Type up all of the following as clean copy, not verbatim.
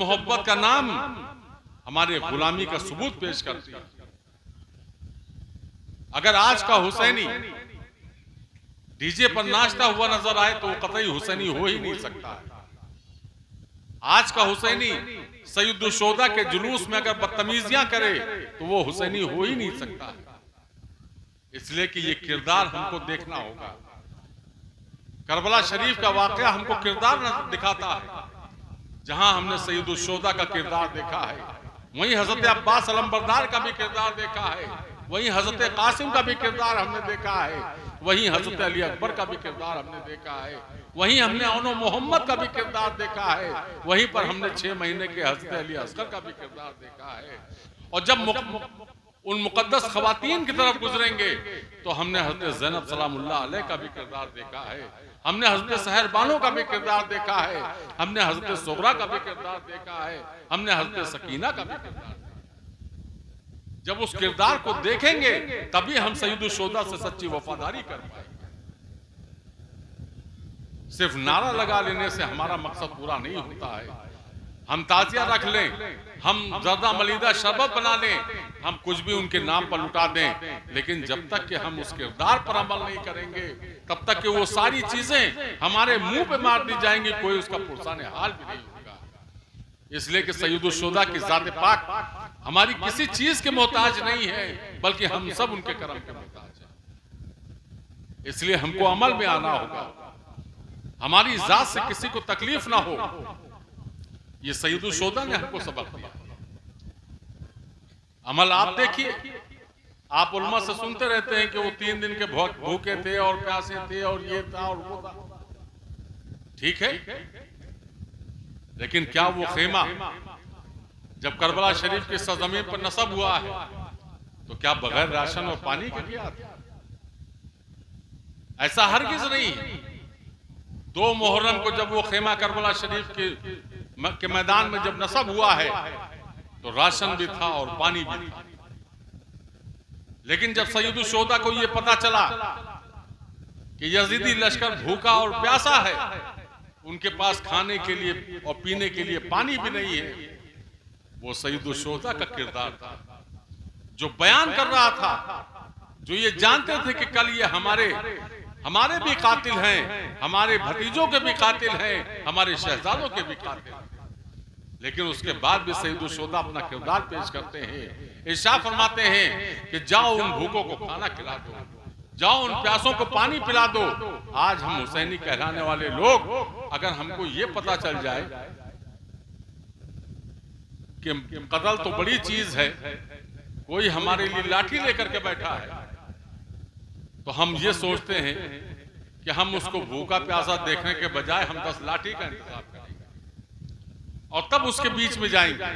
मोहब्बत का नाम हमारे गुलामी का सबूत पेश करती है। अगर आज का हुसैनी डीजे पर नाचता हुआ नजर आए तो वो कतई हुसैनी हो ही नहीं सकता है। आज का हुसैनी सैयदुल शोदा के जुलूस में अगर बदतमीजियां करे तो वो हुसैनी हो ही नहीं सकता है। इसलिए कि ये किरदार हमको देखना होगा। करबला शरीफ का वाकया हमको किरदार दिखाता है। जहां हमने सैयदुल शोदा का किरदार देखा है, वहीं हजरत अब्बास अलमबरदार का भी किरदार देखा है, वहीं हजरत कासिम का भी किरदार हमने देखा है, वहीं हजरत अली अकबर का भी किरदार हमने देखा है, वहीं हमने औनो मोहम्मद का भी किरदार देखा है, वहीं पर हमने 6 महीने के हजरत अली असगर का भी किरदार देखा है। और जब उन मुकद्दस खवातीन की तरफ गुजरेंगे तो हमने हजरत ज़ैनब सलामुल्लाह अलैह का भी किरदार देखा है, हमने हजरत सहर बानो का भी किरदार देखा है, हमने हजरत सुगरा का भी किरदार देखा है, हमने हजरत सकीना का भी किरदार देखा है। जब उस किरदार को देखेंगे तभी हम सैयदुल शोदा से सच्ची वफादारी कर पाएंगे। सिर्फ नारा लगा लेने से हमारा मकसद पूरा नहीं होता है। हम ताजिया रख लें, हम जर्दा मलीदा शरबत बना लें, हम कुछ भी उनके नाम पर लुटा दें, लेकिन जब तक कि हम उस किरदार पर अमल नहीं करेंगे तब तक कि वो सारी चीजें हमारे मुंह पे मार दी जाएंगी, कोई उसका पुरसाने हाल भी नहीं होगा। इसलिए कि सैयदुल शोदा की ज़ात पाक हमारी किसी चीज के मोहताज नहीं है, बल्कि हम सब उनके करम के मोहताज हैं। इसलिए हमको अमल में आना होगा, हमारी जात से किसी को तकलीफ ना हो। ये सैयदुल शोदा ने हमको सबक दिया। अमल आप देखिए, आप उलमा से सुनते रहते हैं कि वो 3 दिन के भूखे थे और प्यासे थे और ये था और वो था, ठीक है, लेकिन क्या वो खेमा जब करबला शरीफ की सरजमीन पर नस्ब हुआ है तो क्या बगैर राशन और पानी के किया था? ऐसा हरगिज नहीं। 2 मुहर्रम को जब वो खेमा करबला शरीफ के मैदान में जब नस्ब हुआ है तो राशन भी था और पानी भी था। लेकिन जब सैयदुल शोदा को यह पता चला कि यजीदी लश्कर भूखा और प्यासा है, उनके पास खाने के लिए और पीने के लिए पानी भी नहीं है, वो सैयदुल शोदा का किरदार था जो बयान कर रहा था, जो ये जानते थे कि कल ये हमारे भी कातिल हैं, हमारे भतीजों के भी कातिल हैं, हमारे शहजादों के भी कातिल हैं, लेकिन उसके बाद भी सैयदुल शोदा अपना किरदार पेश करते हैं। इरशाद फरमाते हैं कि जाओ उन भूखों को खाना खिला दो, जाओ उन प्यासों को पानी पिला दो। आज हम हुसैनी कहलाने वाले लोग अगर हमको ये पता चल जाए कि कत्ल तो बड़ी चीज है, कोई हमारे लिए लाठी लेकर के बैठा है, तो हम ये सोचते हैं कि हम उसको भूखा प्यासा देखने के बजाय हम 10 लाठी का इंतजाम करेंगे और तब उसके बीच में जाएंगे।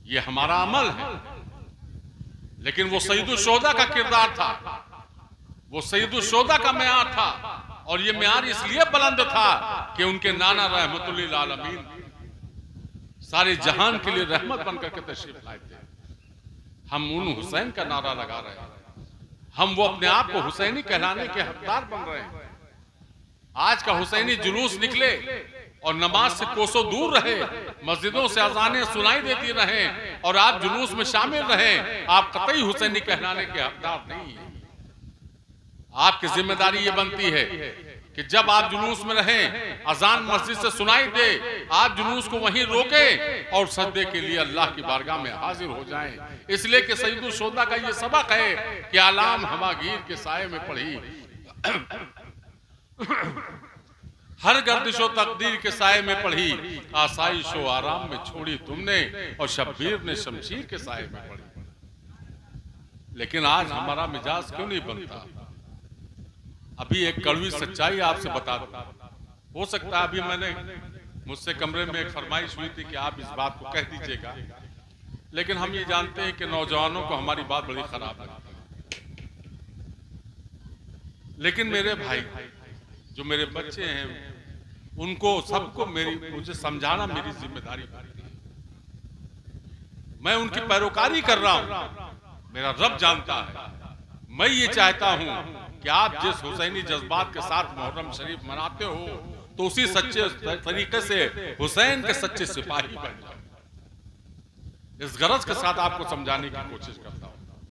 ये हमारा अमल है। लेकिन वो सैयदुल शोदा का किरदार था, वो सैयदुल शोदा का मेयार था, और ये मेयार इसलिए बुलंद था कि उनके नाना रहमतुल लिल आलमीन सारे जहान के लिए रहमत बनकर के तशरीफ लाए थे। हम उन हुसैन का नारा लगा रहे हैं, हम वो अपने आप को हुसैनी कहलाने के हकदार बन रहे हैं। आज का हुसैनी जुलूस निकले और नमाज से कोसों दूर रहे, मस्जिदों से अजानें सुनाई देती रहें और आप जुलूस में शामिल रहें, आप कतई हुसैनी कहलाने के हकदार नहीं हैं। आपकी जिम्मेदारी ये बनती है कि जब आप जुलूस में रहें, अजान मस्जिद से सुनाई दे, आप जुलूस को वहीं रोकें और सजदे के लिए अल्लाह की बारगाह में हाजिर हो जाएं। इसलिए कि सैयदुल शोदा का ये सबक है कि आलाम हमागीर के साये में पड़ी, हर गर्दिशो तकदीर के साये में पढ़ी, आसाइशो आराम में छोड़ी तुमने, और शब्बीर ने शमशीर के साये में पढ़ी। लेकिन आज हमारा मिजाज क्यों नहीं बनता? अभी एक कड़वी सच्चाई आपसे बता दूं, हो सकता है अभी मैंने मुझसे कमरे में एक फरमाइश हुई थी कि आप इस बात को कह दीजिएगा, लेकिन हम ये जानते हैं कि नौजवानों को हमारी बात बड़ी खराब लगती है। लेकिन मेरे भाई जो मेरे बच्चे हैं, उनको सबको मुझे समझाना मेरी जिम्मेदारी बनती है। मैं उनकी पैरोकारी कर रहा हूं, मेरा रब जानता है। मैं ये चाहता हूं कि आप जिस हुसैनी जज्बात के साथ मुहर्रम शरीफ मनाते हो, तो उसी सच्चे तरीके से हुसैन के सच्चे सिपाही बन जाओ। इस गरज के साथ आपको समझाने की कोशिश करता हूं।